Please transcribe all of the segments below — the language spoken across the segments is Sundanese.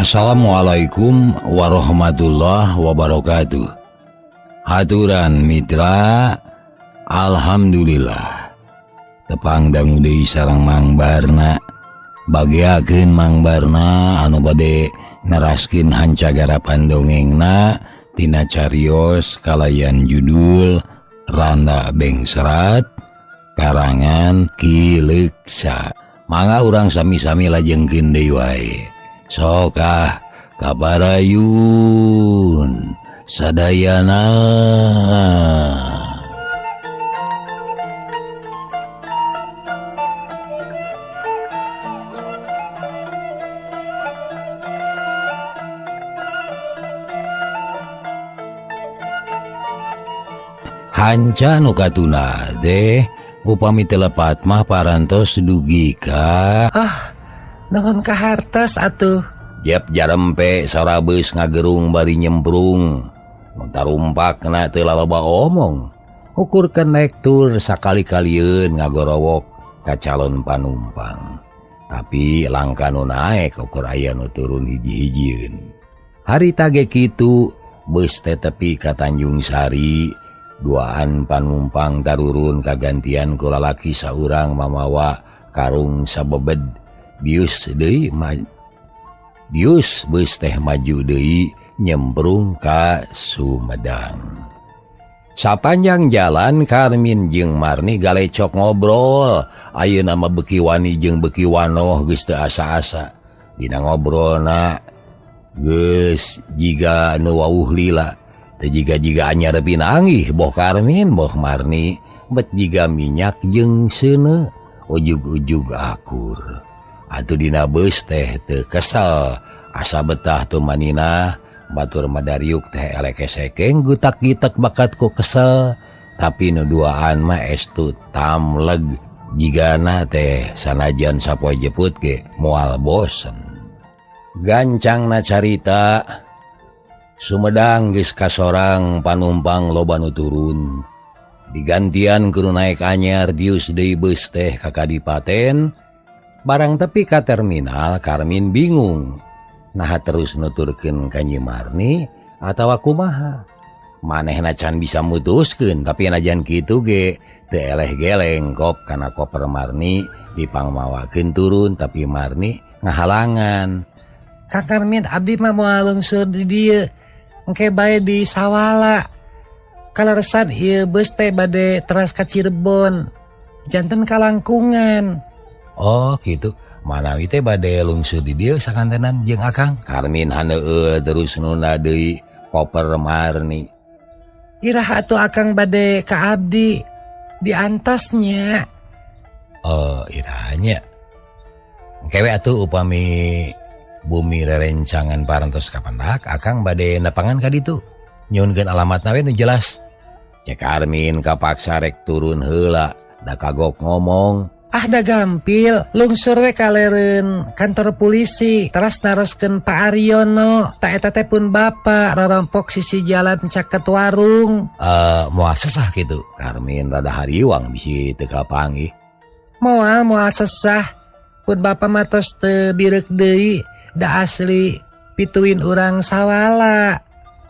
Assalamualaikum warahmatullahi wabarakatuh. Haturan mitra, alhamdulillah tepangdang deui sareng Mang Barna, bagiakeun Mang Barna anu bade neraskeun hancagarapan dongengna tina carios kalayan judul Randa Bengserat karangan Ki Leuksa. Mangga urang sami-sami lajengkeun deui wae. Sokah kabarayun sadayana. Hanca nu katuna teh upami telepat mah parantos dugi ka Nuhun kahartos atuh. Jep jarempe sarabeus ngagerung bari nyemprung. Mun tarumpakna teu laloba omong. Ukurkeun naik tur sakali-kalieun ngagorowok ka calon panumpang. Tapi langkah nu naek ukur aya nu turun hiji-hijieun. Harita ge kitu beus teh tepi ka Tanjung Sari. Duaan panumpang tarurun kagantian ku lalaki saurang mamawa karung sabebed. Bius beus teh maju deui nyemprung ka Sumedang. Sapanjang jalan Karmin jeung Marni galecok ngobrol. Ayeuna mah beuki wani jeung beuki wanoh geus teu asa-asa. Dina ngobrolna geus jiga nu wawuh lila. Teu jiga-jiga anyar pinanggih boh Karmin boh Marni, bet jiga minyak jeung seuneu, ujug-ujug akur. Atuh dina beus teh teu kesel, asa betah tu manina, batur madariuk teh elek esekeng gutak-gitek bakat ku kesel, tapi nu duaan mah estu tamleg jigana teh sanajan sapoe jeput ge moal bosen. Gancangna carita, Sumedang geus kasorang panumpang loba nu turun. Digantian kudu naek anyar dius deui beus teh ka Kadipaten. Barang tepi ka terminal, Karmin bingung. Nah terus nuturkeun ka Nyi Marni atawa kumaha. Manehna can bisa mutuskeun, tapi najan kitu ge teu eleh geleng kop kana koper Marni dipangmawakeun turun, tapi Marni ngahalangan. Kang Karmin, abdi mah moal lungsur di dieu. Engke bae di Sawala. Kaleresan ieu beus teh bade teras ka Cirebon. Janten kalangkungan. Oh gitu, manawi teh bade lungsur di dieu sakantenan jeung Akang. Karmin haneueul terus nuna deui koper Marni. Iraha atuh Akang bade ka abdi diantasnya. Oh irahanya. Kewe atuh upami bumi rerencangan parantos kapendak, Akang bade nepangan ka ditu. Nyuhunkeun alamatna we nu jelas. Cek Karmin kapaksa rek turun heula, da kagok ngomong. Ah da gampil, lungsur we kaleureun kantor polisi, teras naroskeun Pak Aryono, ta eta teh pun bapa rarompok sisi jalan caket warung. Moal sesah kitu. Karmin rada hariwang bisi teu kapanggih. Moal sesah, pun bapa mah tos teu bireuk deui, da asli pituin urang Sawala.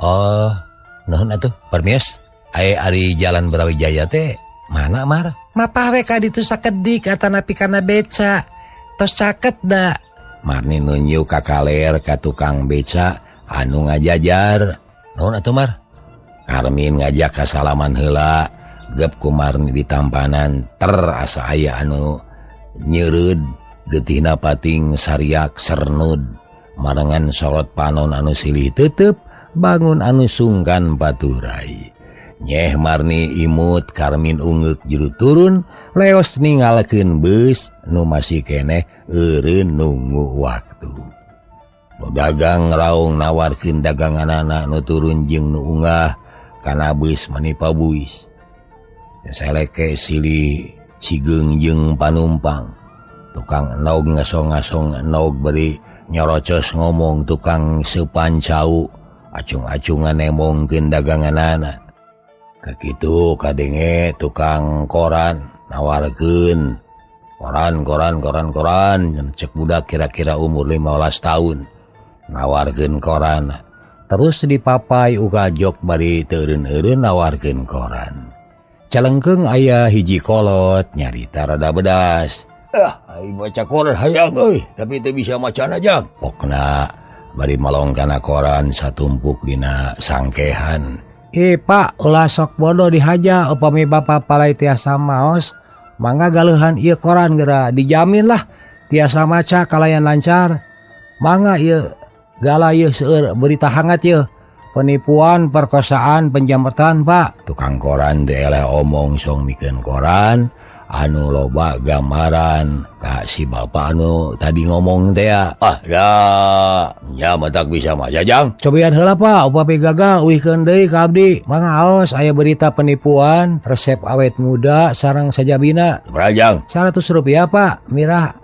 Oh, nuhun atuh, permios. Ari jalan Brawijaya teh mana Mar? Mapah we ka ditu sakedik atanapi kana beca. Tos caket da. Marni nunjuk ka kaler ka tukang beca anu ngajajar. Nuhun atuh Mar. Karmin ngajak ka salaman heula, gep ku Marni di tampanan asa aya anu nyeureud getihna pating sariak sernud. Marengan sorot panon anu silih teuteup, bangun anu sungkan baturai. Nyeh Marni imut, Karmin ungeuk juru turun, leos ningalkeun beus nu masih keneh eureun nunggu waktu. Nu dagang raung nawarkeun daganganana nu turun jeung nu unggah kana beus manipa buis. Seleke silih sigeung jeung panumpang. Tukang enog ngasong-ngasong enog beri nyorocos ngomong tukang sepancau, acung-acungan nemongkeun daganganana. Kakitu kadenge tukang koran nawarkeun koran cek budak kira-kira umur 15 tahun. nawarkeun koran. Terus dipapai uga jok bari teureun-eureun nawarkeun koran. Calengkeung aya hiji kolot nyarita rada bedas. Aing baca koran hayang euy, tapi teu bisa macana jak. Pokna bari malong kana koran satumpuk dina sangkehan. Pak, ulah sok bodoh dihaja upami Bapak palai tiasa maos, mangga galeuhan ieu koran geura dijamin lah tiasa maca kalayan lancar. Mangga ieu gala ieu seueur berita hangat ieu. Penipuan, perkosaan, penjamretan, Pak. Tukang koran teh eleh omong song mikeun koran anu loba gambaran ka si bapak anu tadi ngomong teh ya. Ya matak bisa mah jajang. Cobian heula Pak, upami gagal uihkeun deui ka abdi. Mangga aos aya berita penipuan, resep awet muda sareng sajabina. Berajang. Rp100 Pak. Mirah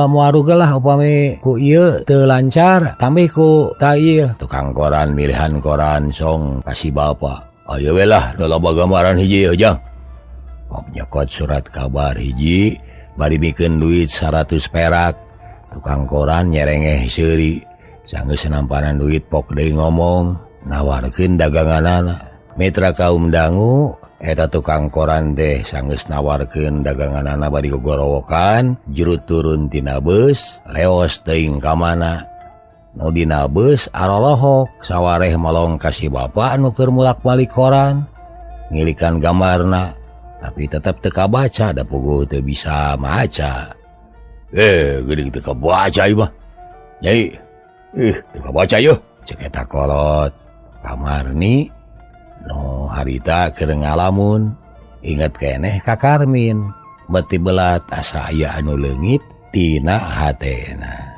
moal lah upami ku ieu teu lancar, tambih ku ta ieu. Tukang koran milihan koran song ka si bapak. Ayo we lah nu loba gambaran hiji jang. Nyokot surat kabar hiji bari bikin duit 100 perak. Tukang koran nyerengeh seuri sanggeus namparan duit pok deui ngomong nawarkeun daganganana. Mitra kaum dangu eta tukang koran teh sanggeus nawarkeun daganganana bari gogorowokan jurut turun tina beus leos teuing ka mana. Nu dina beus arolohok sawareh malong ka si bapak anu keur mulak-balik koran ngilikan gambarna. Tapi tetap teka baca, da puguh teu bisa maca. Geuning teka baca ieu mah. Nyai, teka baca yeuh. Cek eta kolot. Kamarni, no harita keur ngalamun. Inget keneh ka Karmin. Beti belat asa aya anu leungit tina hatena.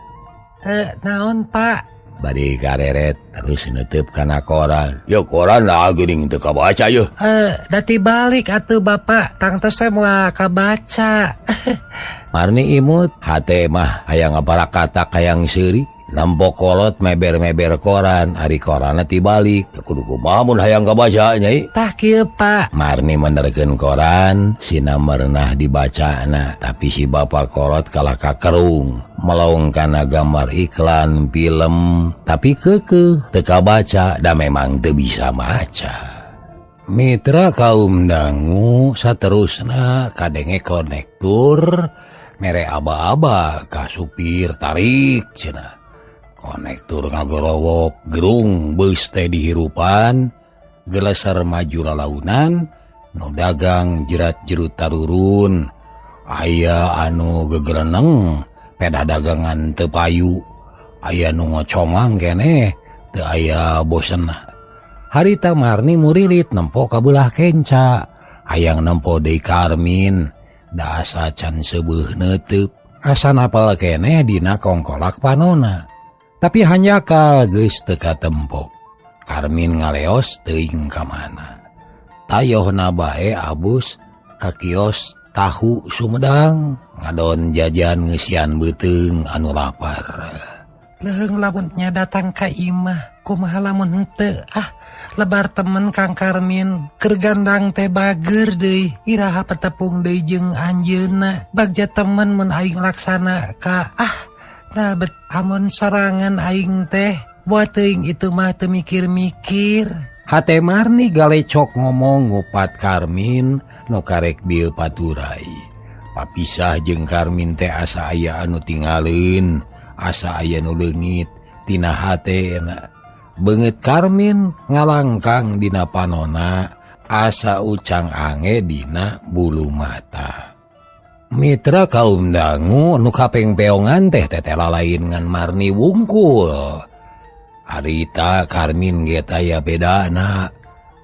Naon Pak? Bari kareret terus neuteub kana koran. Ya koran lah geuning teu kabaca yeuh. Dati balik atuh Bapak, tangtos saya moal kabaca. Marni imut hate mah hayang ngabarakatak hayang seuri. Nampo kolot meber-meber koran, ari koranna tibalik. Ya kudu kumaha mun hayang kabaca nyai. Tah kieu Pak. Marni menerkeun koran, sina merenah dibacana, tapi si bapak kolot kalah kakerung. Melong kana gambar iklan film, tapi keukeuh teu kabaca da memang teu bisa maca. Mitra kaum dangu saterusna kadenge konektur mere aba-aba ka supir tarik cenah. Konektur ngagorowok gerung beus teh dihirupan, geleser maju lalaunan, nu dagang jerat-jerut tarurun, aya anu gegereneng, peda dagangan teu payu, aya nu ngocomang keneh, teu aya bosen. Harita Marni muririt nempo ka beulah kenca, hayang nempo deui Karmin, da asa can seubeuh neuteub, asa napal keneh dina kongkolak panona. Tapi hanya kal geus teu katempo. Karmin ngaleos teuing ka mana. Tayohna bae abus ka kios tahu Sumedang, ngadon jajan ngeusian beuteung anu lapar. Leung lamun nya datang ka imah, kumaha lamun henteu? Lebar temen Kang Karmin, keur gandang teh bager deui, iraha patepung deui jeung anjeunna. Bagja temen mun aing laksana ka nah bet amun sorangan aing teh buat teuing itu mah teu mikir-mikir. Hate Marni galecok ngomong ngupat Karmin nu karek bieu paturai. Papisah jeung Karmin teh asa aya anu tingaleun, asa aya nu leungit tina hatena. Beungeut Karmin ngalangkang dina panona, asa ucang ange dina bulu mata. Mitra kaum dangu nu kapeng peongan teh tetela lain ngan Marni wungkul. Harita Karmin ge aya bedana.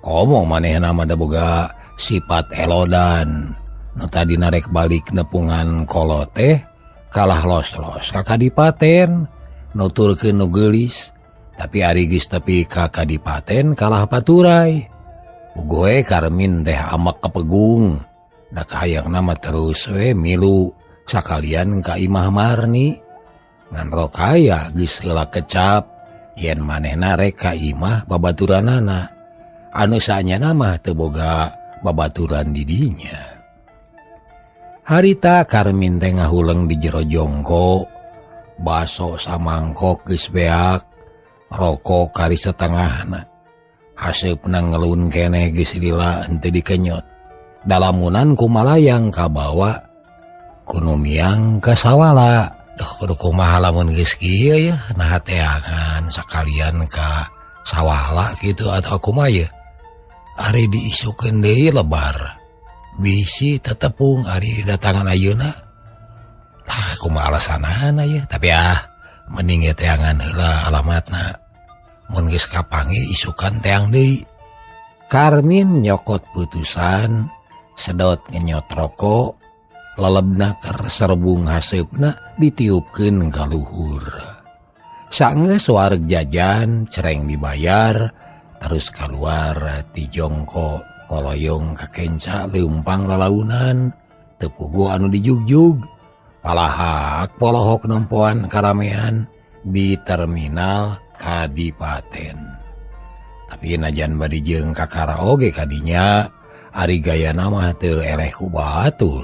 Komong manehna mah da boga sifat elodan. Nu tadi narek balik nepungan kolot teh kalah los-los ka kadipaten, nuturkeun nu geulis. Tapi ari geus tepi ka kadipaten kalah paturai. Ugoe Karmin teh amak kepegung. Da hayang nama terus we milu sakalian ka imah Marni. Ngan rokaya geus heula kecap yen manehna rek ka imah babaturanana. Anu saanyana mah teu boga babaturan di dinya. Harita Karmin teh ngahuleung di jero jongko, baso samangkok geus beak, rokok kari setengahna. Haseupna ngelun keneh geus lila henteu dikenyot. Dalamunan kumalayang kabawa kuno miang ka sawala. Duh kudu kumaha lamun geus kieu ya, nah teangan sakalian ka sawala gitu atau kumaha ye. Ari diisukeun deui lebar. Bisi tetepung ari didatangan ayeuna. Lah kumaha alasanana ya, tapi mending ya teangan heula alamatna. Mun geus kapanggih isukan teang deui. Karmin nyokot putusan, sedot ngenyot rokok, lelebna keur serbung haseupna ditiupkeun ka luhur. Saenggeus wareg jajan cereng dibayar, terus keluar ti jongko poloyong kakenca leumpang lalaunan, teu puguh anu dijugjug, palahak polohok nempoan karamean di terminal Kadipaten. Tapi najan bari jeung ka karaoge kadinya, ari gayana mah teu eleh ku batur.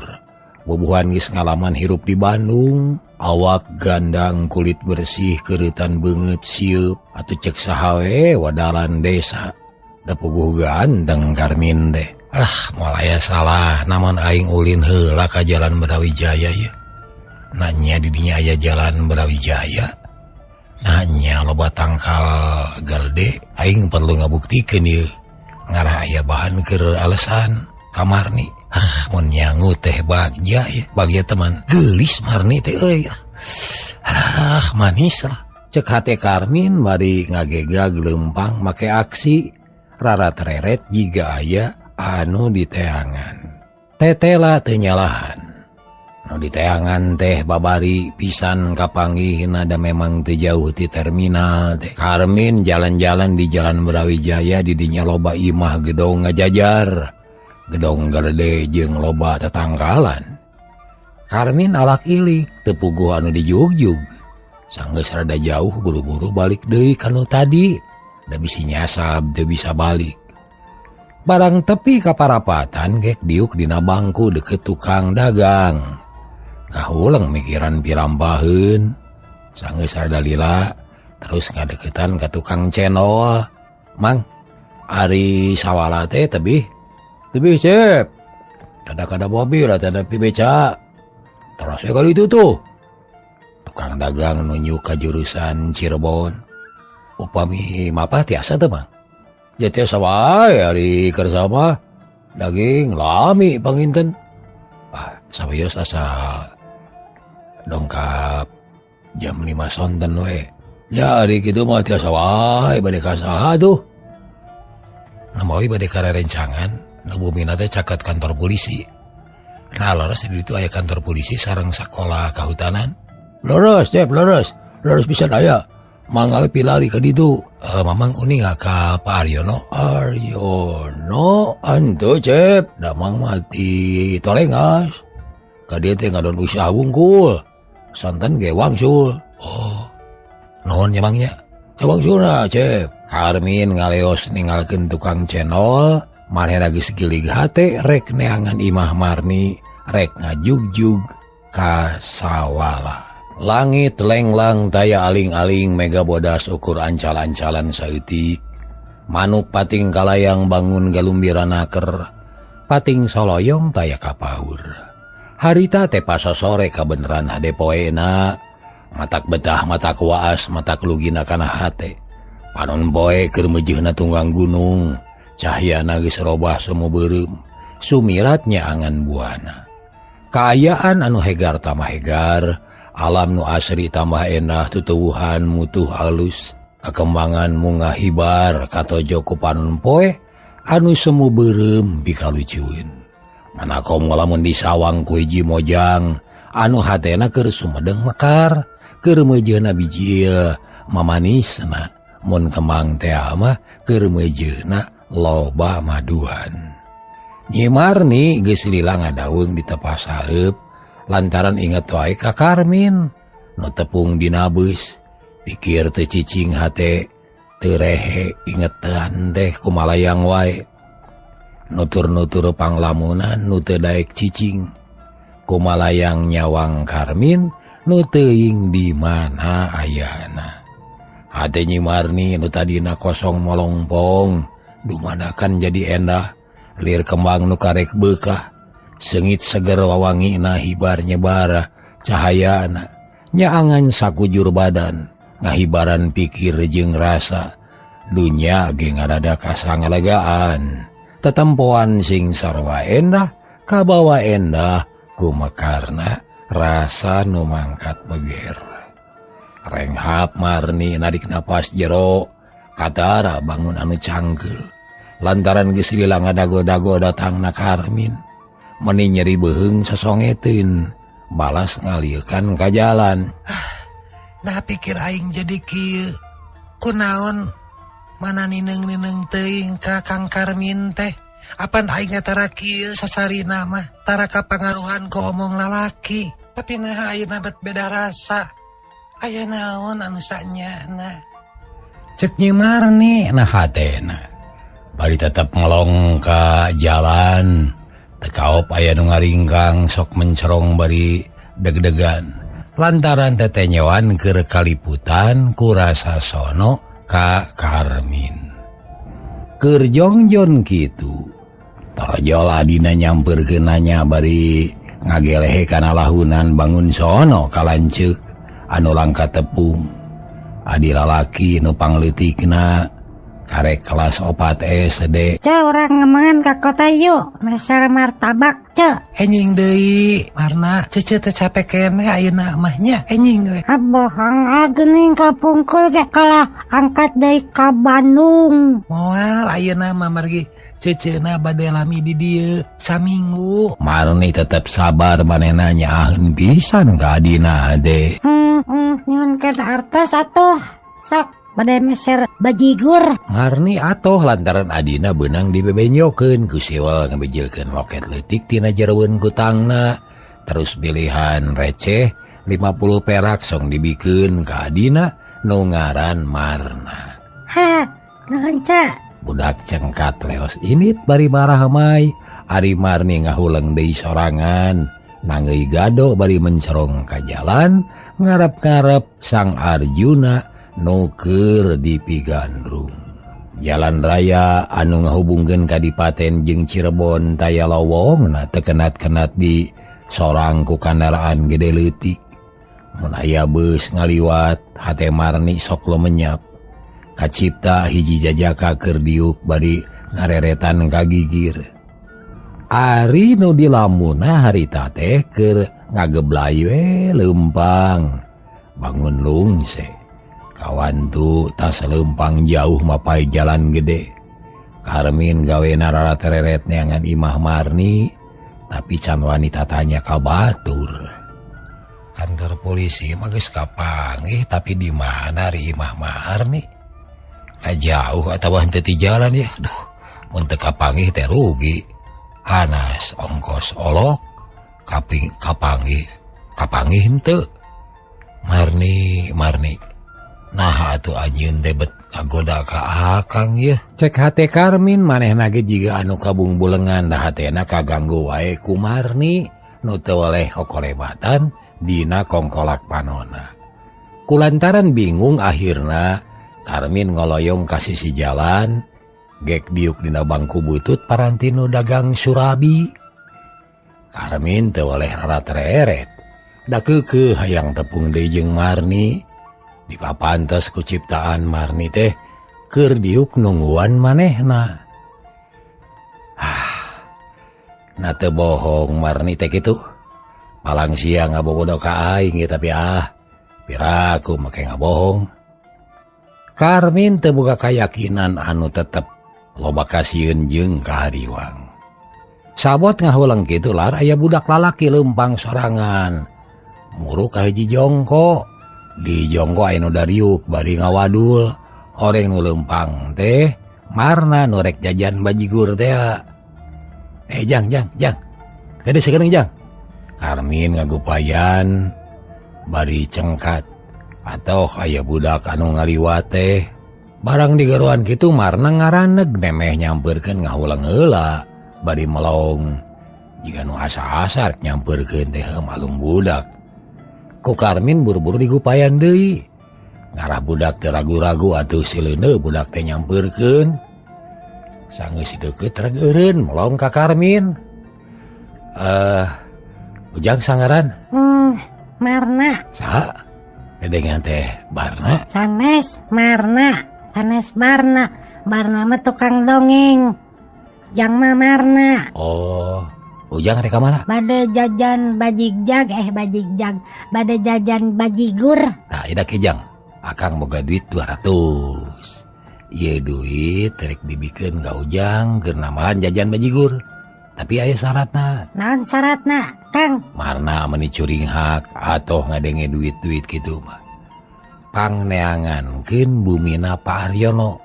Bubuhan geus ngalaman hirup di Bandung, awak gandang kulit bersih keuretan beungeut sieup atuh cek saha we wadalan desa. Da puguh ganteng Karmin teh. Moal aya salah namun aing ulin heula ka Jalan Brawijaya ye. Nanya di dinya aya Jalan Brawijaya. Nanya loba tangkal gelde, aing perlu ngabuktikeun ieu. Ngarah aya bahan keur alesan ka Marni. Mun nyangu teh bagja ya, bagja teman. Geulis Marni teh euy. Manis lah. Cek hate Karmin bari ngagegag leumpang make aksi. Rarat reret jiga aya anu diteangan. Tetela teu nyalahan. Nu diteangan teh babari pisan kapanggihna da memang teu jauh ti terminal teh. Karmin jalan-jalan di Jalan Brawijaya di dinya loba imah gedong ngajajar. Gedong gede jeung loba tetangkalan. Karmin alak ilik teu puguh anu dijugjug. Sanggeus rada jauh buru-buru balik deui kanu tadi. Da bisi nyasab teu bisa balik. Barang tepi ka parapatan gek diuk dina bangku deket tukang dagang. Kahulang mikiran pirambaheun. Sanggeus rada lila terus ngadeukeutan ka tukang cendol. Mang, ari sawala teh tebih cep. Kada mobil atau ada beca. Terus kali itu tuh. Tukang dagang nunjuk ke jurusan Cirebon. Upami mapa tiasa tuh Bang. Ya tiasa wae hari kersama. Daging lami panginten. Sabayos asa dongkap jam 5 sonten we. Ya hari kitu mah tiasa wae bade ka saha tuh. Namoy bade ka rencangan. Nubumina teh caket kantor polisi. Nah leres di ditu aya kantor polisi sareng sakola kahutanan. Leres Cep, leres bisa aya. Mangga pilari ka ditu. Mamang uning ka Pak Aryono. Aryono antu Cep, damang mati tolengas. Ka dieu teh ngadon usaha wungkul. Santen ge wangsul. Oh. Naon nya mangnya? Wangsulna Cep. Karmin ngaleos ningalkeun tukang cendol. Manehna geus gilig hate rek neangan imah Marni rek ngajugjug ka sawala. Langit lenglang taya aling-aling mega bodas ukur ancal-ancalan saeutik. Manuk pating kalayang bangun galumbiranaker. Pating soloyong taya kapaur. Harita teh pasosore kabeneran hade poena. Matak betah matak waas matak lugina kana hate. Panon poe keur meujeuhna tunggang gunung. Cahyana geus robah semu beureum, sumiratnya angan buana. Kaayaan anu hegar tambah hegar, alam nu asri tambah endah tutuwuhan mutuh alus, kakembangan munggah hibar katojo ku panon poe anu semu beureum pikalucueun. Manakom lamun disawang ku hiji mojang, anu hatena keur sumedeng mekar, keur meujeuhna bijil mamanisna, mun kembang teh mah keur meujeuhna loba maduan. Nyi Marni geus lila ngadaweung di tepas hareup lantaran inget wae ka Karmin nu tepung dina beus. Pikir teu cicing hate teu rehe ingetan teh kumalayang wae. Nutur-nutur panglamunan nu teu daek cicing. Kumalayang nyawang Karmin nu teuing di mana ayana. Hatenyi Marni nu tadina kosong molongpong dumadakan jadi endah lir kembang nu karek bekah sengit seger wawangina hibar nyebara cahayana nyaangan sakujur badan ngahibaran pikir jeung rasa dunya ge ngarada kasangalegaan tetempoan sing sarwa endah kabawa endah kumakarna rasa nu mangkat beger. Renghap Marni narik napas jero katara bangun anu cangkel lantaran geus lila ngadago-dago datangna Karmin meni nyeri beheung sasongeteun balas ngaliekan ka jalan. Nah pikir aing jadi kieu kunaon mana nineng-nineng teuing ka Kang Karmin teh apan aing tara kieu sasarina mah tara kapangaruhan ku omong lalaki tapi nah ayeuna bet beda rasa. Aya naon anu sanyana Cek Nyi Marni nah hatena bari tetep ngelong ka jalan tekaop aya nu ngaringkang sok mencerong bari deg-degan lantaran teteh nyewan keur kaliputan ku rasa sono ka Karmin. Keur jongjon kitu tarojol adina nyampeurkeun nanya bari ngagelehe kana lahunan bangun sono kalanceuk anu langka tepung adi lalaki nu pangleutikna karek kelas 4 SD. Orang ngemengan ka kota yuk meser martabak Enjing deui Marna cece teh capek keneh ayeuna mah nya enjing we. Bohong geuning kapungkul ge kalah angkat deui ka Bandung. Moal ayeuna mah margi ceceuna bade lami di dieu saminggu. Marni tetep sabar manehna nyaaheun pisan ka adina ade. Nyun ke artos atuh sok bade meser bajigur. Marni atoh lantaran adina beunang dibebenyokeun ku siwal ngabejilkeun loket leutik tina jeroeun kutangna terus pilihan receh 50 perak song dibikeun ka adina nu ngaran Marna. Nuhun ca. Budak cengkat leos init bari marah mai ari Marni ngahuleng deui sorangan nangeui gado bari mencerong ka jalan ngarep-ngarep Sang Arjuna nu keur dipigandrung. Jalan raya anu ngahubungkeun Kadipaten jeung Cirebon taya lowongna teu kenat-kenat di sorang ku kandaraan gede leutik. Mun aya beus ngaliwat hate Marni sok lemenyap. Kacipta hiji jajaka keur diuk bari ngareretan kagigir. Ari nu di lamuna harita teh keur ngageblay we leumpang bangun lungse kawan tu tas leumpang jauh mapai jalan gede. Karmin gawena rara tereret neangan imah Marni tapi can wanita tanya ka batur. Kantor polisi mah geus kapanggih tapi di mana ri imah Marni? Nah jauh atawa henteu ti jalan ya. Duh, mun teu kapanggih teh rugi. Anas ongkos olok kapanggih henteu. Marni nah atuh anjeun teh bet ngagoda ka akang ye. Cek hate Karmin manehna ge jiga anu kabungbulengan da hatena kaganggu wae ku Marni nu teu weleh kokolebatan dina kongkolak panonna. Kulantaran bingung akhirna Karmin ngoloyong ka sisi jalan gek diuk dina bangku butut paranti nu dagang surabi. Karmin teu weleh rara tereret da keukeuh hayang tepung deui jeung Marni dipapantes ku ciptaan Marni teh keur diuk nungguan manehna. Na teu bohong Marni teh kitu. Palang siang ngabobodo ka aing tapi piraku make ngabohong. Karmin teu boga kayakinan anu tetep loba kasieun jeung kahariwang. Sabot ngahulang kitu lar aya budak lalaki leumpang sorangan. Muru ka hiji jongko. Di jongko aya nu dariuk bari ngawadul. Horeng nu leumpang teh Marna nu rek jajan bajigur teh. Jang. Gede sakeung Jang. Karmin ngagupayan bari cengkat. Atau aya budak anu ngaliwat teh. Barang digeruan kitu Marna ngaraneg memeh nyampeurkeun ngahulang heula bari melong. Jika nu asa-asa rek nyampeurkeun teh malung budak. Ku Karmin buru-buru digupayan deui. ngarah budak teu ragu-ragu atuh sileuneu budak teh nyampeurkeun. Sanggeus deukeut rek eureun melong ka Karmin. Ujang sangaran? Marna. Saha? Dedengan teh Barna? Sanes Marna. Sanes Barna. Barna mah tukang dongeng. Jang mah Marna. Oh, Ujang rek ka mana? Bade jajan bajigjag. Bade jajan bajigur. Nah, ieu Kijang. Akang boga duit 200. Ieu duit rek dibikeun ka Ujang keur nambahan jajan bajigur. Tapi aya syaratna. Naon syaratna, Kang? Marna meuni curing hak atoh ngadenge duit-duit kitu mah. Pangneangankeun bumina Pak Aryono.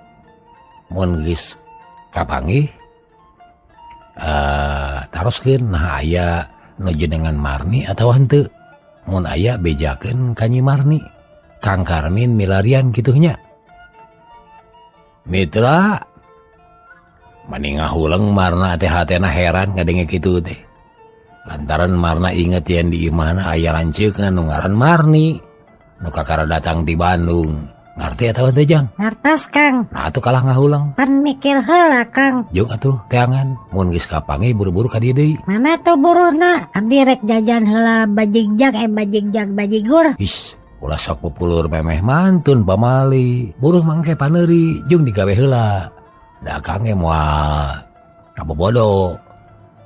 Mun geus kapanggih taroskeun nah aya nu jenengan Marni atawa henteu. Mun aya bejakeun ka Nyi Marni. Kang Karmin milarian kitu nya. Mitra mani ngahuleng Marna teh hatena heran ngadenge kitu teh. Lantaran Marna inget yen di imahna aya lanceukna nu ngaran Marni nu kakara datang di Bandung. Ngarti atawa teu Jang? Ngartos, Kang. Nah atuh kalah ngahuleng. Pan mikir heula, Kang. Jeung atuh teangan mun geus kapanggih buru-buru ka dieu deui. Mana tuh buruhna? Abdi rek jajan heula bajigjag bajigur. Is, ulah sok pupulur memeh mantun pamali. Buruh mangke paneuri jeung digawe heula. Da Kang ge moal kabobodo.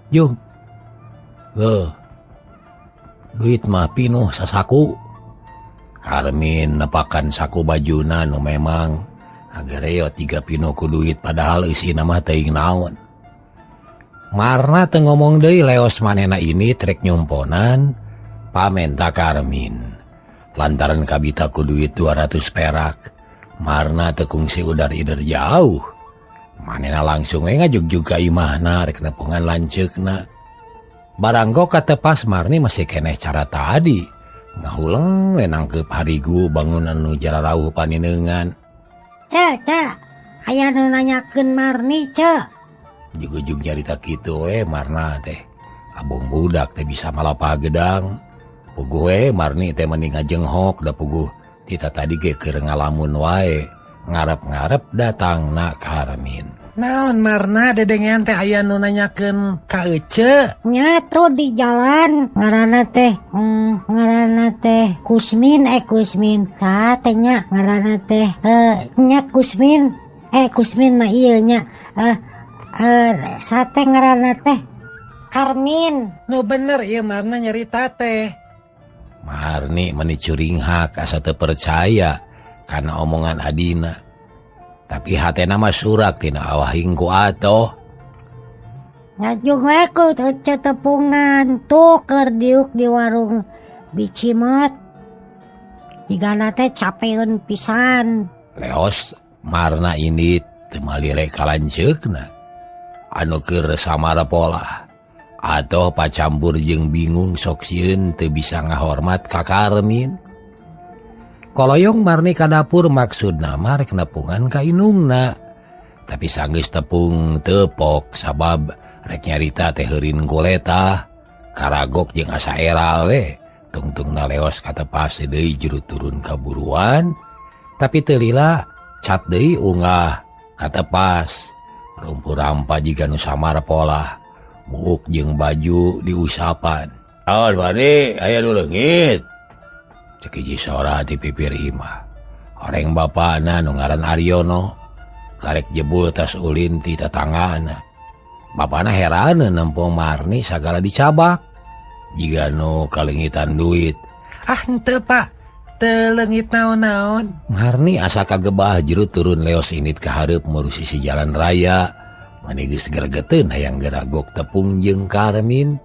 Jeung. Duit mah pinuh sasaku. Karmin nepakan saku bajuna nu memang agareo 3 pino ku duit padahal isina mah teuing naon. Marna teu ngomong deui leos manehna ini trek nyumponan pamenta Karmin. Lantaran kabita ku duit 200 perak. Marna teu kungsi udar-idar jauh. Manehna langsung ngajugjug ka imahna rek nepungan lanceukna. Barangko katepas Marni masih keneh cara tadi. Ngahuleng nangkep harigu bangunan nu jararauh paninengan. Cek, aya nu nanyakeun Marni, Cek. Jugjug nyarita kitu Marna teh. Abong budak teh bisa malapah gedang. Puguh Marni teh mending ngajenghok da puguh kita tadi ge keur ngalamun wae. Ngarep-ngarep datangna Karmin. Naon Marna dedengan teh aya nu nanyakeun ka Ece? Nyatu di jalan ngaranna teh Kusmin. Tah teh nya ngaranna teh nya Kusmin. Kusmin mah ieu nya. Sate ngaranna teh Karmin. Nu bener ieu Marna nyarita teh. Marni meuni curing hak asa teu percaya kana omongan adina. Tapi hatena mah surak tina awahing ku atoh. Ngajung we ku Ece tepungan tuh keur diuk di warung Bicimot. Digana teh capeun pisan. Leos Marna ini teu malire kalanceukna. Anu keur samara pola. Atoh pacampur jeung bingung sok sieun teu bisa ngahormat ka Karmin. Koloyong Marni ka dapur maksudna mah rek nepungan ka inungna. Tapi sanggeus tepung tepok sabab rek nyarita teh heurin goleta. Karagok jeung asa era we. Tungtungna leos katepas deui juru turun kaburuan. Tapi teu lila cat deui unggah katepas. Rumpur rampa jiga nu samar pola. Buuk jeung baju diusapan. Awan Marni aya nu leungit. Cek hiji sora di pipir imah. Horeng bapana nu ngaran Aryono karek jebul tas ulin ti tetanggana. Bapana heran nempong Marni sagala dicabak. Jiga nu kalengitan duit. Ah henteu Pak, teu leungit naon-naon. Marni asa kagebah juru turun leos init ka hareup ngurusi si jalan raya. Mani geus gregeteun hayang geragok tepung jeung Karmin.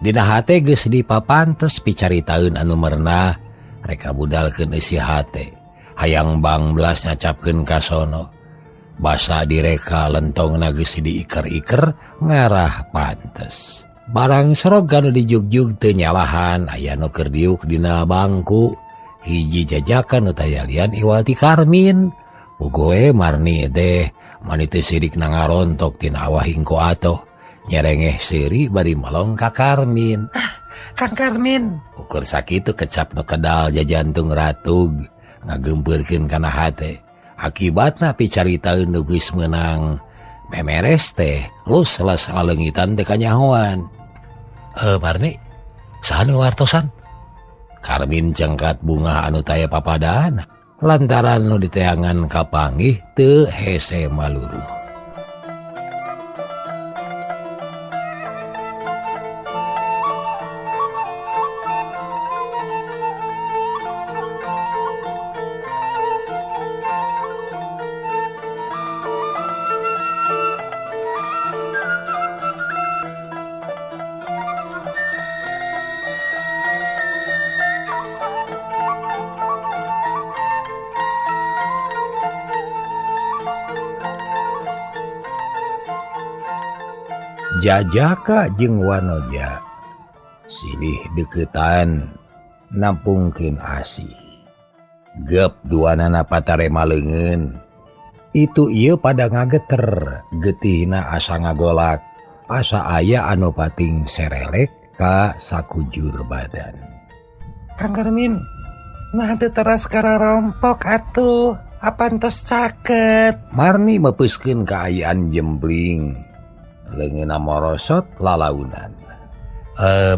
Dina hate geus dipapantes picaritaeun anu merenah rek kabudalkeun isi hate. Hayang bangblas nyacapkeun ka sono. Basa direka lentongna geus diiker-iker ngarah pantes. Barang sorogan dijugjug teu nyalahan aya nu keur diuk dina bangku. Hiji jajakan nu tayalian iwal ti Karmin. Puguh Marni teh mani teu sirik nangarontok tina awahing ko atoh. Nyerengeh seuri bari melong ka Karmin. Kang Karmin. Ukur sakitu kecap nu kedal jajantung ratug. ngagempurkeun kana hate. Akibatna picaritaeun nu geus meunang memeres teh los aleungitan teh kanyahoan. Marni, saha nu wartosan? Karmin cengkat bunga anu taya papadana lantaran nu diteangan kapanggih teu hese maluruh. Jajaka jeung Wanoja silih deketan nampungkeun asih. Gep duanana patarema leungeun. Itu ieu pada ngageter, getihna asa ngagolak, asa aya anu pating serelek ka sakujur badan. Kang Karmin, nah teu teras kararompok atuh, apantos caket. Marni mepeuskeun kaayaan jembling. Leungeunna morosot lalaunan.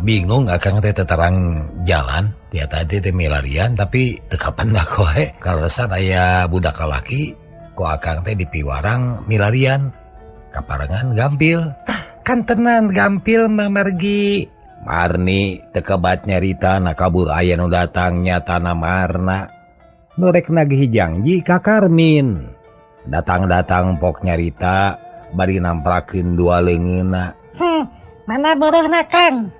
Bingung akang teh terang jalan dia tadi teh milarian tapi teu kapendak wae kalesan aya budak lalaki ku akang teh dipiwarang milarian kaparengan gampil. Kan tenan gampil mah Margi. Marni teu kebat nyarita na kabur aya nu datang nyatana Marna nu rek nagih janji ka Karmin. Datang pok nyarita bari namprakeun dua leungeunna. Mana buruhna Kang?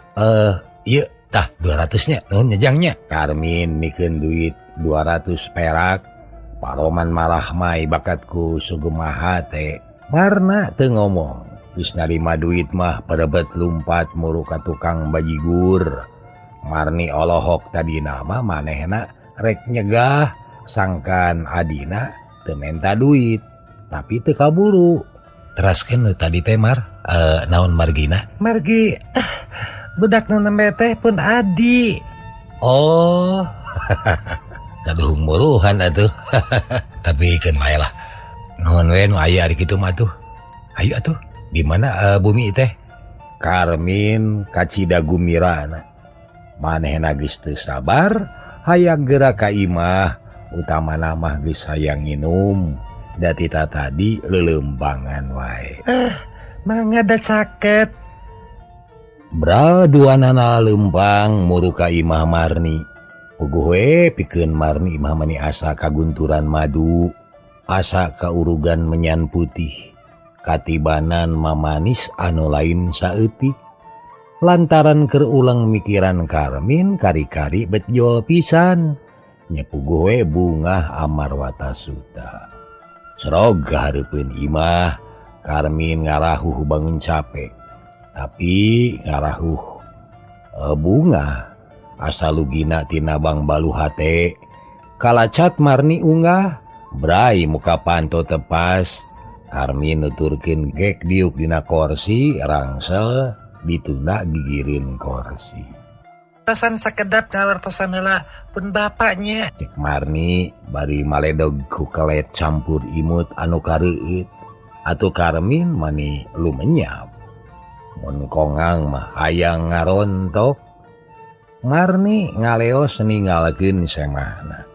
Ieu tah 200-nya nuhun nyejangnya. Karmin mikeun duit 200 perak. Paroman marah mai bakatku sugemaha teh. Marna teu ngomong. Geus narima duit mah parebet lumpat muru ka tukang bajigur. Marni olohok tadina mah manehna rek nyegah sangkan adina teu menta duit tapi teu kaburu. Teraskeun tadi teh Mar, naon margina? Margi, budak nu nembe teh pun Adi. Oh, daduhung muruhan atuh. Tapi ikeun wae lah. Nuhun we nu aya ari kitu mah tuh. Ayo atuh, di mana bumi teh? Karmin kacida gumirana. Manehna geus teu sabar, hayang geura ka imah, utamana mah geus hayang nginum. Datita tadi lelembangan wae. Mangga da caket. Bra duanana lempang muru ka imah Marni. Puguh we pikeun Marni imah mani asa kagunturan madu, asa kaurugan menyan putih, katibanan mamanis anu lain saeutik. Lantaran keur ulang mikiran Karmin kari-kari betjol pisan. Nya puguh we bungah amarwata suta. Serog hareupeun imah, Karmin ngarahuh bangun capek. Tapi ngarahuh bunga asa lugina tina bang balu hate. Kalacat Marni unggah, brai muka panto tepas. Karmin nuturkeun gek diuk dina kursi rangsel ditunda gigireun kursi. Tosan sakedap ngawartosan heula pun bapaknya. Cek Marni bari maledog ku kelet campur imut anu kareueut. Atuh Karmin mani lumenyap. Mun kongang mah hayang ngarontok. Marni ngaleos ninggalkeun semahna.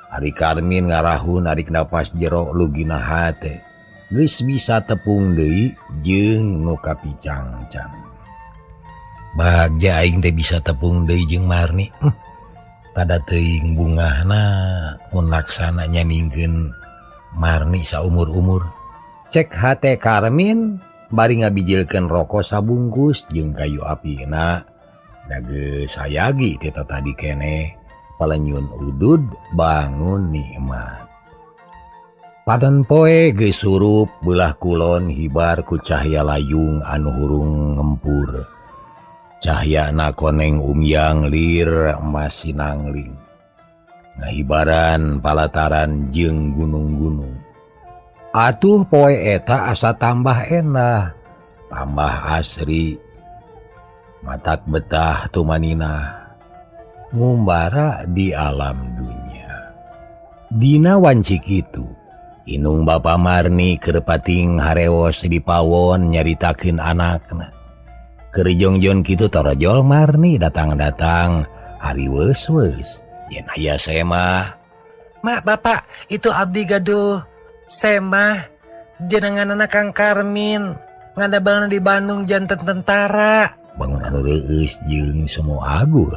Ari Karmin ngarahun arik napas jero lugina hate. Geus bisa tepung deui jeung nu kapicangcang. Bagja aing teh bisa tepung deui jeung Marni. Tada teuing bungahna mun laksana nyaningkeun Marni saumur-umur. Cek hate Karmin bari ngabijilkeun rokok sabungkus jeung kayu apina. Da geus sayagi teta tadi keneh palenyun udud bangun nikmat. Padan poe geus surup beulah kulon hibar ku cahya layung anu hurung ngempur. Cahyana koneng umyang lir emas sinangling. Ngahibaran palataran jeung gunung-gunung. Atuh poe eta asa tambah endah, tambah asri. Matak betah tumanina ngumbara di alam dunia. Dina wancik itu Inung Bapak Marni kerepating harewos di pawon nyaritakeun anakna. Kerjongjon kitu torojol Marni datang-datang hari weus-weus yen aya semah. Mak bapak itu abdi gaduh semah jenengan anak Kang Karmin ngadabalna di Bandung janten tentara. Bangun anu reueus jeung semua agul.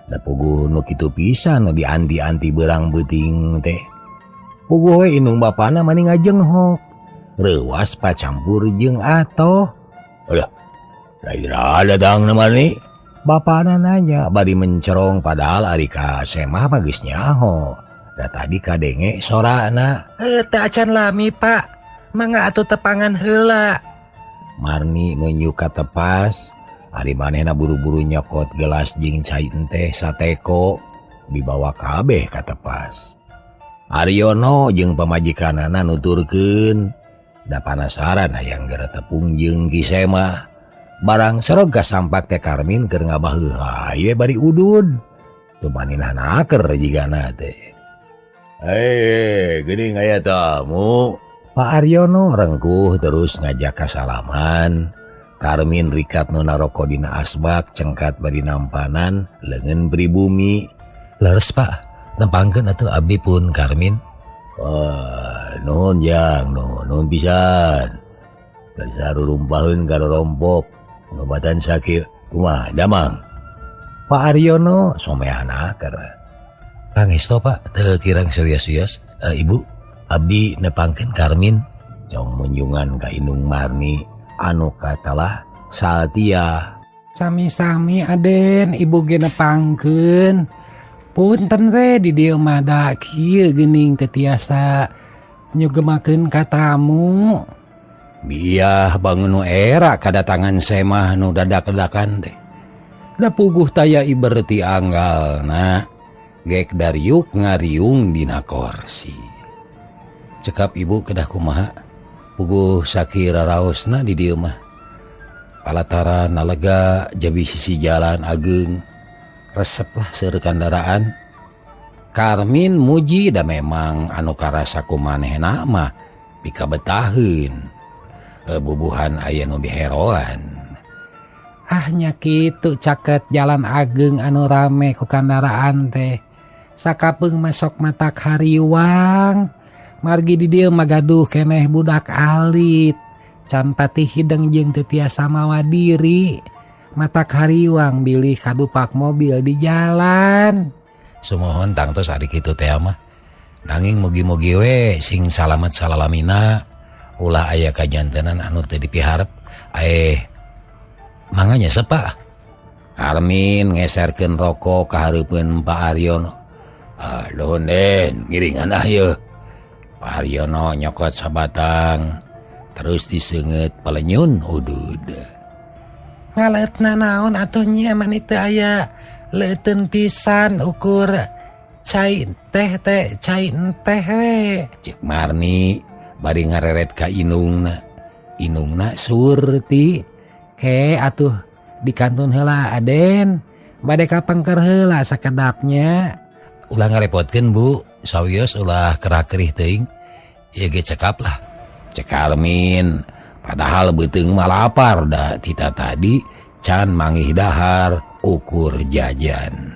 Da puguh nu kitu pisan nu dianti-anti beurang beuting teh. Puguh we inung bapana mani ngajenghok. Reuas pacampur jeung atoh. Alah, daerah datang namani. Bapana nanya bari mencerong padahal ari ka semah mah geus nyaho. Da tadi kadenge sorana. Teu acan lami pak, mangga atuh tepangan heula. Marni nunjuk ka tepas. Ari manehna buru-buru nyokot gelas jeung cai teh sateko dibawa kabeh ka tepas. Aryono jeung pamajikanana nuturkeun da panasaran hayang gara tepung jeung ki semah. Barang sorog ka sampak teh Karmin keur ngabaheuh haye bari udud. Tu maninah naker jigana teh. Geuning aya tamu. Pak Aryono rengkuh terus ngajak kasalaman. Karmin rikat nu naroko dina asbak cengkat bari nampanan leungeun pribumi. Leres pak, nempangkeun atuh abdi pun Karmin. Nuhun jang, nuhun pisan. Sarurumpaheun karorompok, ngobatan sakit, kumaha damang. Pak Aryono somehan aker. Pangesto pak, teu kirang serius-serius. Ibu, abdi nepangkeun Karmin. Jong munjungan ka Inung Marni. Anu katalah Saltia. Sami-sami Aden ibu ge nepangkeun. Punten we di dieu mah da kieu geuning teu tiasa nyugemakeun ka tamu. Biah bangun nu era kadatangan semah nu dadak-dadakan teh. Da puguh taya iberti anggalna gek dariuk ngariung dina kursi. Cekap ibu kedah kumaha? Puguh sakira raosna di dieu mah. Palataran nalega jabi sisi jalan ageng. Resep lah seueur kandaraan. Karmin muji da memang anu karasa ku manehna mah pika betaheun. Bubuhan aya nu diheroan. Nya kitu caket jalan ageng anu rame ku kandaraan teh. Sakapeung masok matak hariwang. Margi di dieu magaduh keneh budak alit. Can patih hideng jeung teu tiasa mawa diri. Matak hariwang bilih kadupak mobil di jalan. Sumohon tangtos ari kitu teh mah. Nanging mugi-mugi we sing salamet salalamina. Ulah aya kajantenan anu teu dipiharep. Manganya sepa. Karmin ngeserkeun rokok ka hareupeun Pak Aryono. Nuhun Den, ngiringan ieu. Pak Aryono nyokot sabatang terus diseungeut palenyun udud. Ngaleutna naon atuh nya mani teu aya leuteun pisan ukur cai teh we. Cik Marni bari ngareret ka inungna. Inungna surti. Atuh dikantun heula Aden. Bade kapengker heula sakedapnya. Ulah ngarepotkeun Bu. Sawios ulah kerak-kerih teuing. Ieu ge cekap lah. Cek Karmin. Padahal beuteung mah lapar da tita tadi can manggih dahar ukur jajan.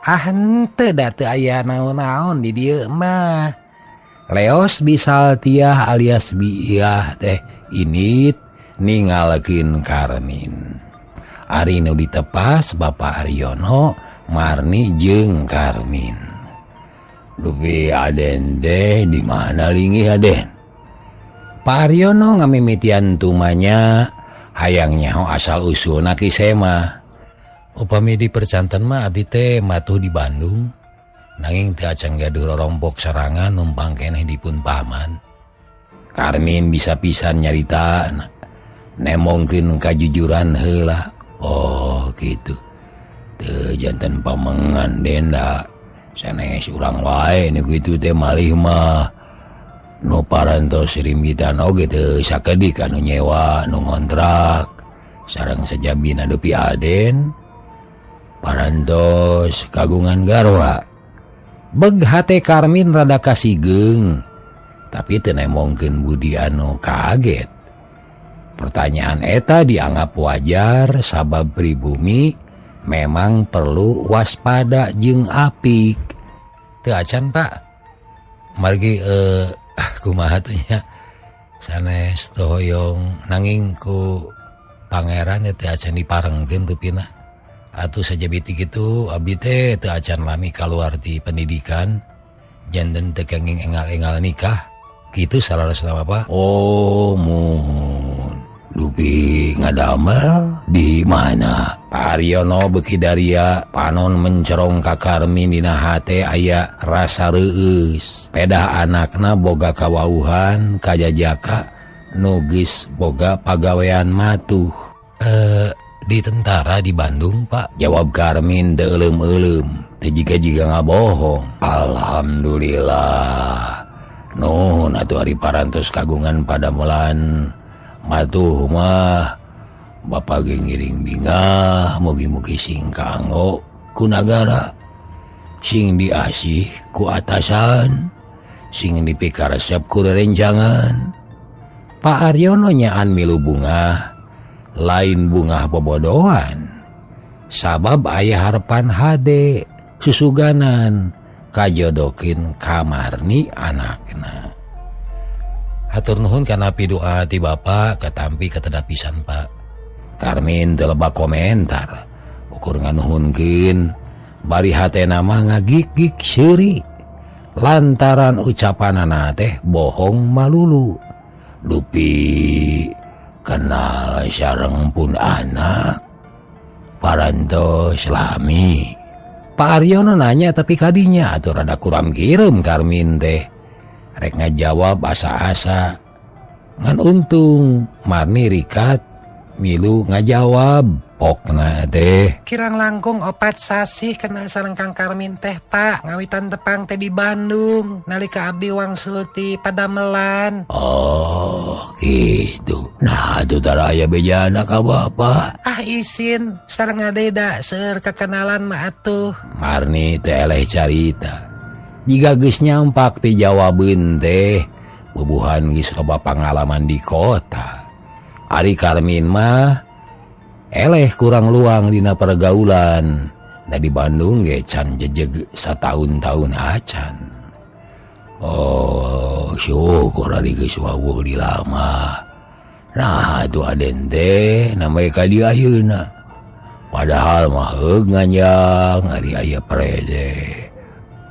Henteu da teu aya naon-naon di dieu mah. Leos Bisaltiah alias Biah teh init ningalkeun Karmin. Ari nu ditepas Bapak Aryono, Marni jeung Karmin. Dupi Aden teh di mana linggih Aden? Pak Aryono ngamimitian tumanya hayang nyaho asal usulna ki semah. Upami di percanten mah abdi teh matuh di Bandung. Nanging teu acan gaduh rorompok serangan numpang keneh dipun paman. Karmin bisa pisan nyarita nemongkeun kajujuran heula. Oh gitu. Teu janten pamengan denda. Sanes urang wae nu kitu teh malih mah nu parantos rimbitan oge teu sakedik anu nyewa nu ngontrak sareng sajabina dupi Aden parantos kagungan garwa Beghate Karmin rada kasigeng, tapi teu nemongkeun budi anu kaget. Pertanyaan eta dianggap wajar sabab pribumi memang perlu waspada jeung apik. Teu acan Pak, margi kumaha tuh nya sanes teu hoyong nanging ku pangeran teu acan diparengkeun tu pina. Atuh sajabiti kitu abdi teh teu acan lami kaluar ti pendidikan, janten teu kenging engal-engal nikah. Kitu salaresna Pak. Oh, muhun. Dupi ngadamel di mana? Pak Aryono beuki daria panon mencerong ka Karmin dina hate aya rasa reueus. Pedah anakna boga kawauhan kajajaka nu geus boga pagawean matuh. Di tentara di Bandung Pak, jawab Karmin teu euleum-euleum, teu jiga-jiga ngabohong. Alhamdulillah. Nuhun atuh ari parantos kagungan padamelan matuh mah Bapak ge ngiring bingah mugi-mugi sing kaanggo ku nagara, sing diasih ku atasan, sing dipikaresep ku rerencangan. Pak Aryono nyaan milu bunga lain bunga bobodohan, sabab aya harapan hade susuganan kajodokin Kamarni anakna. Hatur nuhun kana pidoa ti Bapak katampi ketedapisan Pak. Karmin teu loba komentar, ukur nganuhunkeun bari hatena mah ngagik-gik seuri lantaran ucapanana teh bohong malulu. Dupi kenal sareng pun anak parantos lami. Pak Aryono nanya tapi kadinya atuh rada kurang kireum Karmin teh. Rek ngajawab asa-asa. Ngan untung Marni rikat milu ngajawab pokna teh. Kirang langkung 4 sasi kenal sareng Kang Karmin teh Pak, ngawitan tepang teh di Bandung nalika abdi wangsul ti Padamelan. Oh gitu. Nah itu tara aya bejana ka Bapak. Isin sareng ngadeda seueur kekenalan mah atuh. Marni teh eleh carita. Jika geus nyampak ti jawabeun teh bubuhan geus loba pangalaman di kota. Ari Karmin mah eleh kurang luang dina pergaulan. Da di Bandung ge can jejeg satahun-tahun acan. Oh, syukur ari geus wawuh di lama. Nah, itu aden teh namanya ka di ayeuna. Padahal mah heug nganjang ari aya prede.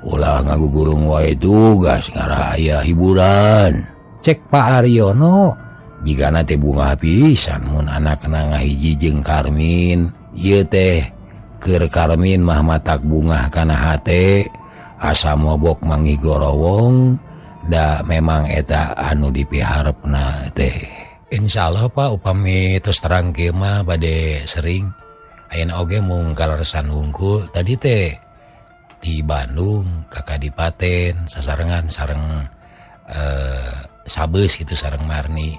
Ulah ngagugurung wae tugas ngara aya hiburan. Cek Pak Aryono, jigana teh bunga pisan mun anakna ngahiji jeung Karmin. Ieu teh keur Karmin mah matak bunga kana hate, asa mobok mangi gorowong, da memang eta anu dipiharepna teh. Insyaallah Pak upami tos terang kieu mah bade sering. Ayeuna oge mung kaleresan hungkul tadi teh di Bandung ka Kadipaten sasarengan sareng Sabes gitu sareng Marni.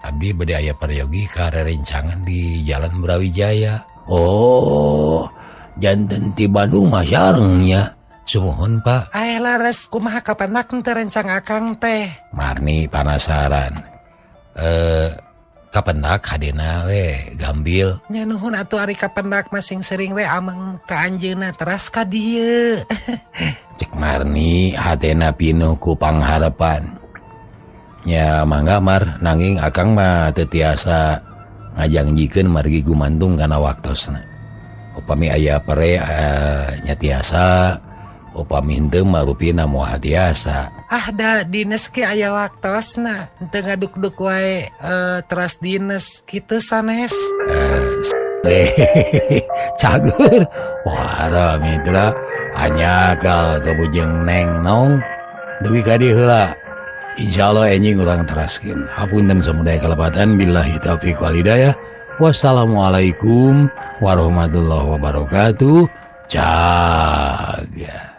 Abdi bade aya peryogi ka rerencangan di Jalan Brawijaya. Oh, janten ti Bandung mah sarengnya. Sumuhun Pak. Laras kumaha kapanak teh rencang akang teh? Marni penasaran. Kapendak hadena we gambil. Nya nuhun atuh ari kapendak masing sering we ameng ka anjeunna teras ka dieu. Cek Marni hatena pinuh ku pangharapan. Nya mangga Mar, nanging akang mah teu tiasa ngajangjikeun margi gumantung kana waktosna. Upami aya pere nya tiasa, upami henteu mah rupina moal tiasa. Da dinas ge aya waktosna, teu ngaduk-duk wae teras dinas kitu sanes. Cager. Wah, mitra hanya kal kabujeng Neng Nong dugi ka dieu heula. Insyaallah enjing urang teraskeun. Hapunten samudaya kalepatan billahi taufiq wal hidayah. Wassalamualaikum warahmatullahi wabarakatuh. Jaga.